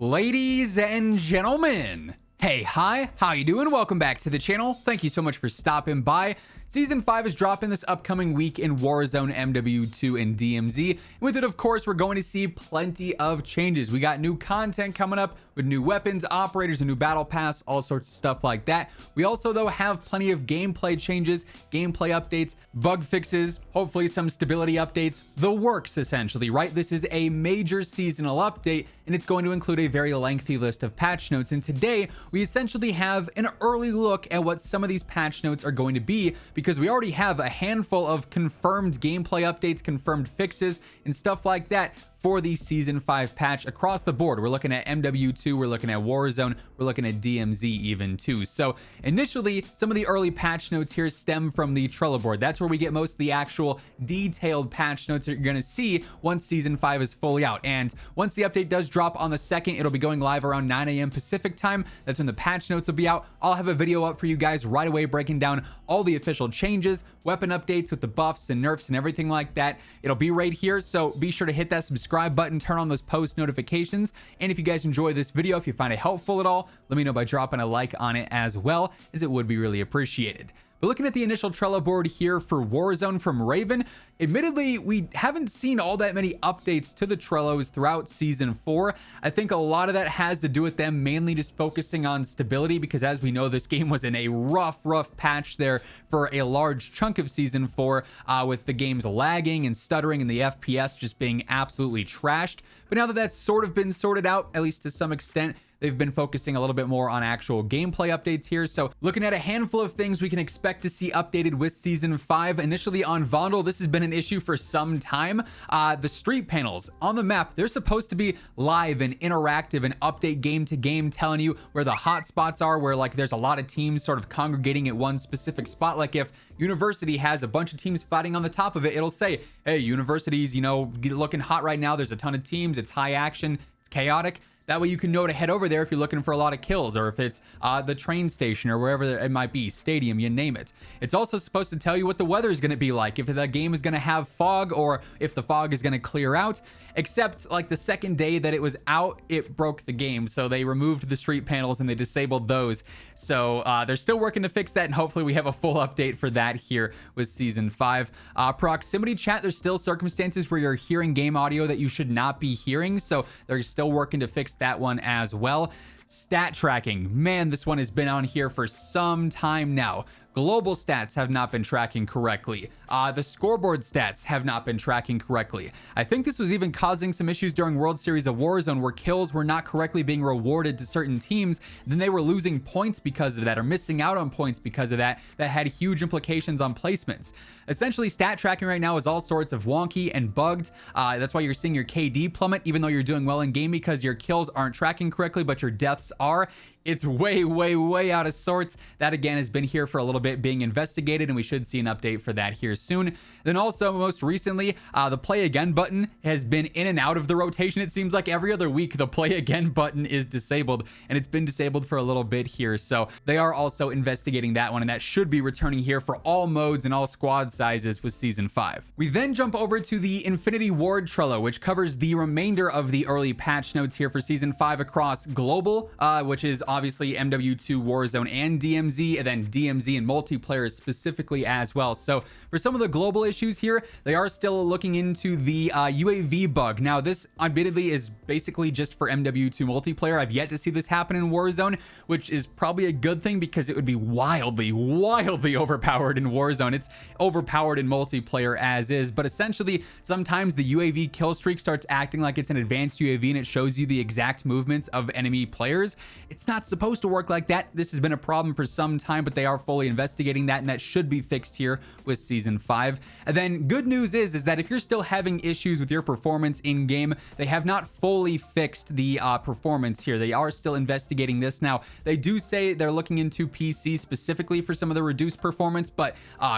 Ladies and gentlemen, hey, hi, how you doing? Welcome back to the channel. Thank you so much for stopping by. Season 5 is dropping this upcoming week in Warzone, MW2, and DMZ. And with it, of course, we're going to see plenty of changes. We got new content coming up with new weapons, operators, a new battle pass, all sorts of stuff like that. We also, though, have plenty of gameplay changes, gameplay updates, bug fixes, hopefully some stability updates, the works, essentially, right? This is a major seasonal update, and it's going to include a very lengthy list of patch notes. And today, we essentially have an early look at what some of these patch notes are going to be, because we already have a handful of confirmed gameplay updates, confirmed fixes, and stuff like that for the Season 5 patch across the board. We're looking at MW2, we're looking at Warzone, we're looking at DMZ even too. So initially, some of the early patch notes here stem from the Trello board. That's where we get most of the actual detailed patch notes that you're gonna see once Season 5 is fully out. And once the update does drop on the 2nd, it'll be going live around 9 a.m. Pacific time. That's when the patch notes will be out. I'll have a video up for you guys right away breaking down all the official changes, weapon updates with the buffs and nerfs and everything like that. It'll be right here, so be sure to hit that subscribe button, turn on those post notifications, and if you guys enjoy this video, if you find it helpful at all, let me know by dropping a like on it as well, as it would be really appreciated. But looking at the initial Trello board here for Warzone from Raven, admittedly, we haven't seen all that many updates to the Trellos throughout Season 4. I think a lot of that has to do with them mainly just focusing on stability, because as we know, this game was in a rough patch there for a large chunk of Season 4, with the game's lagging and stuttering and the FPS just being absolutely trashed. But now that that's sort of been sorted out, at least to some extent, they've been focusing a little bit more on actual gameplay updates here. So looking at a handful of things we can expect to see updated with Season 5. Initially on Vondel, this has been an issue for some time. The street panels on the map, they're supposed to be live and interactive and update game to game, telling you where the hot spots are, where like there's a lot of teams sort of congregating at one specific spot. Like if University has a bunch of teams fighting on the top of it, it'll say, hey, University's, you know, looking hot right now. There's a ton of teams. It's high action. It's chaotic. That way you can know to head over there if you're looking for a lot of kills, or if it's the train station or wherever it might be, stadium, you name it. It's also supposed to tell you what the weather is going to be like, if the game is going to have fog, or if the fog is going to clear out. Except like the second day that it was out, it broke the game. So they removed the street panels and they disabled those. So they're still working to fix that, and hopefully we have a full update for that here with Season 5. Proximity chat, there's still circumstances where you're hearing game audio that you should not be hearing. So they're still working to fix that one as well. Stat tracking, man, this one has been on here for some time now. Global stats have not been tracking correctly. The scoreboard stats have not been tracking correctly. I think this was even causing some issues during World Series of Warzone, where kills were not correctly being rewarded to certain teams. Then they were losing points because of that, or missing out on points because of that. That had huge implications on placements. Essentially, stat tracking right now is all sorts of wonky and bugged. That's why you're seeing your KD plummet, even though you're doing well in game, because your kills aren't tracking correctly, but your deaths are. It's way out of sorts. That again has been here for a little bit, being investigated, and we should see an update for that here soon. Then also, most recently, the play again button has been in and out of the rotation. It seems like every other week the play again button is disabled, and it's been disabled for a little bit here. So they are also investigating that one, and that should be returning here for all modes and all squad sizes with Season 5. We then jump over to the Infinity Ward Trello, which covers the remainder of the early patch notes here for Season 5 across global, which is obviously MW2, Warzone, and DMZ, and then DMZ and multiplayer specifically as well. So for some of the global issues here, they are still looking into the UAV bug. Now, this admittedly is basically just for MW2 multiplayer. I've yet to see this happen in Warzone, which is probably a good thing, because it would be wildly overpowered in Warzone. It's overpowered in multiplayer as is, but essentially sometimes the UAV kill streak starts acting like it's an advanced UAV, and it shows you the exact movements of enemy players. It's not supposed to work like that. This has been a problem for some time, but they are fully investigating that, and that should be fixed here with Season 5. And then good news is that if you're still having issues with your performance in game, they have not fully fixed the performance here. They are still investigating this. Now, they do say they're looking into PC specifically for some of the reduced performance, but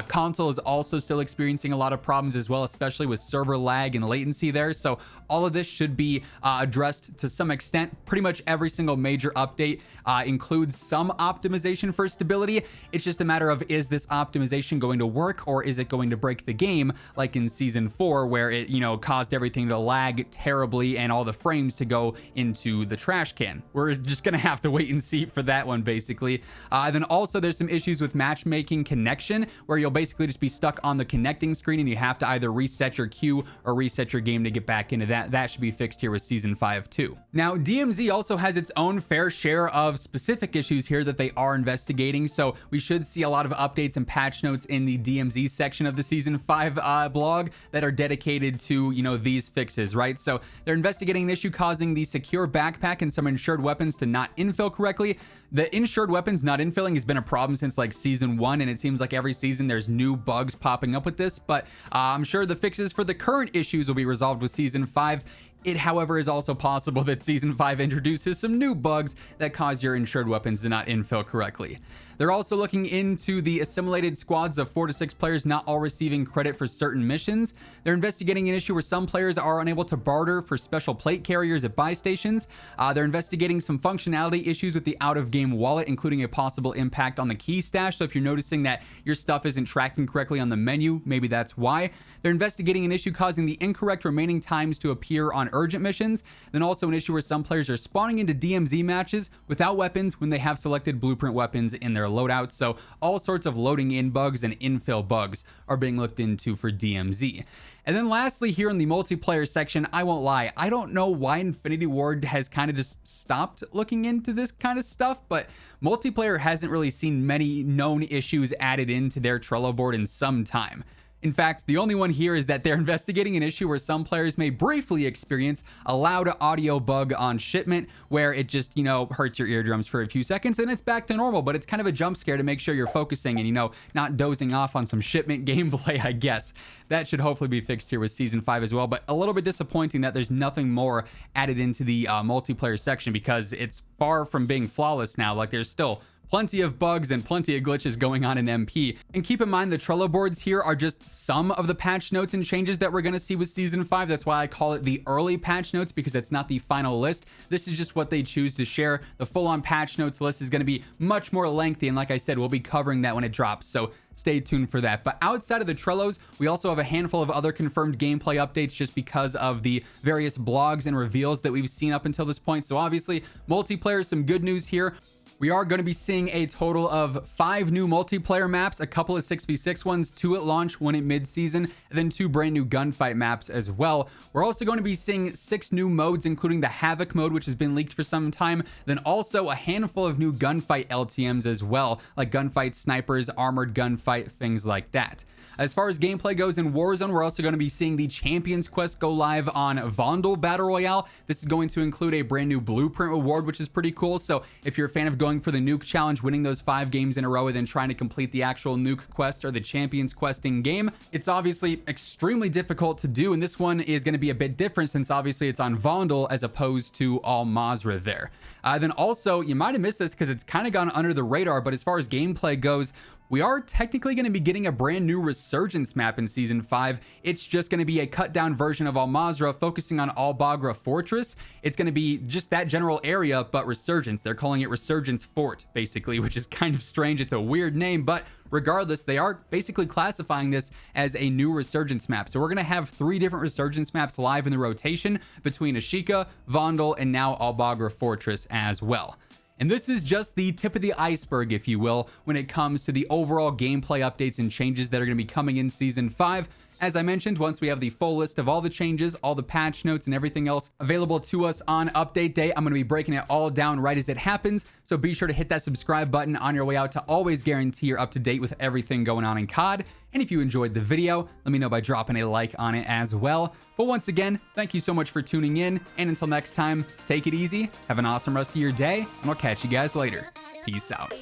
console is also still experiencing a lot of problems as well, especially with server lag and latency there. So all of this should be addressed to some extent. Pretty much every single major update includes some optimization for stability. It's just a matter of, is this optimization going to work, or is it going to break the game like in season 4, where it, caused everything to lag terribly and all the frames to go into the trash can. We're just gonna have to wait and see for that one, basically. Then also there's some issues with matchmaking connection, where you'll basically just be stuck on the connecting screen and you have to either reset your queue or reset your game to get back into that. That should be fixed here with season 5 too. Now, DMZ also has its own fair share of specific issues here that they are investigating, so we should see a lot of updates and patch notes in the DMZ section of the season 5 blog that are dedicated to, these fixes, right? So they're investigating an issue causing the secure backpack and some insured weapons to not infill correctly. The insured weapons not infilling has been a problem since like season 1, and it seems like every season there's new bugs popping up with this, but I'm sure the fixes for the current issues will be resolved with season 5. It, however, is also possible that season 5 introduces some new bugs that cause your insured weapons to not infill correctly. They're also looking into the assimilated squads of 4 to 6 players not all receiving credit for certain missions. They're investigating an issue where some players are unable to barter for special plate carriers at buy stations. They're investigating some functionality issues with the out-of-game wallet, including a possible impact on the key stash. So if you're noticing that your stuff isn't tracking correctly on the menu, maybe that's why. They're investigating an issue causing the incorrect remaining times to appear on urgent missions. Then also an issue where some players are spawning into DMZ matches without weapons when they have selected blueprint weapons in their loadout. So all sorts of loading in bugs and infill bugs are being looked into for DMZ. And then lastly, here in the multiplayer section, I won't lie, I don't know why Infinity Ward has kind of just stopped looking into this kind of stuff, but multiplayer hasn't really seen many known issues added into their Trello board in some time. In fact, the only one here is that they're investigating an issue where some players may briefly experience a loud audio bug on shipment, where it just, hurts your eardrums for a few seconds, then it's back to normal, but it's kind of a jump scare to make sure you're focusing and, not dozing off on some shipment gameplay, I guess. That should hopefully be fixed here with season 5 as well, but a little bit disappointing that there's nothing more added into the multiplayer section, because it's far from being flawless now. Like, there's still plenty of bugs and plenty of glitches going on in MP. And keep in mind, the Trello boards here are just some of the patch notes and changes that we're going to see with season 5. That's why I call it the early patch notes, because it's not the final list. This is just what they choose to share. The full-on patch notes list is going to be much more lengthy, and like I said, we'll be covering that when it drops, so stay tuned for that. But outside of the Trellos, we also have a handful of other confirmed gameplay updates just because of the various blogs and reveals that we've seen up until this point. So obviously, multiplayer, some good news here. We are going to be seeing a total of 5 new multiplayer maps, a couple of 6v6 ones, 2 at launch, 1 at mid-season, and then 2 brand new gunfight maps as well. We're also going to be seeing 6 new modes, including the Havoc mode, which has been leaked for some time, then also a handful of new gunfight LTMs as well, like gunfight snipers, armored gunfight, things like that. As far as gameplay goes in Warzone, we're also going to be seeing the Champions Quest go live on Vandal Battle Royale. This is going to include a brand new blueprint reward, which is pretty cool. So if you're a fan of going for the nuke challenge, winning those 5 games in a row and then trying to complete the actual nuke quest or the Champions Quest in game, it's obviously extremely difficult to do. And this one is going to be a bit different since obviously it's on Vandal as opposed to Al Mazrah there. Then also, you might have missed this because it's kind of gone under the radar, but as far as gameplay goes, we are technically going to be getting a brand new Resurgence map in Season 5. It's just going to be a cut-down version of Al Mazrah, focusing on Al Bagra Fortress. It's going to be just that general area, but Resurgence. They're calling it Resurgence Fort, basically, which is kind of strange. It's a weird name, but regardless, they are basically classifying this as a new Resurgence map. So we're going to have 3 different Resurgence maps live in the rotation between Ashika, Vandal, and now Al Bagra Fortress as well. And this is just the tip of the iceberg, if you will, when it comes to the overall gameplay updates and changes that are going to be coming in Season 5. As I mentioned, once we have the full list of all the changes, all the patch notes, and everything else available to us on update day, I'm going to be breaking it all down right as it happens. So be sure to hit that subscribe button on your way out to always guarantee you're up to date with everything going on in COD. And if you enjoyed the video, let me know by dropping a like on it as well. But once again, thank you so much for tuning in. And until next time, take it easy, have an awesome rest of your day, and I'll catch you guys later. Peace out.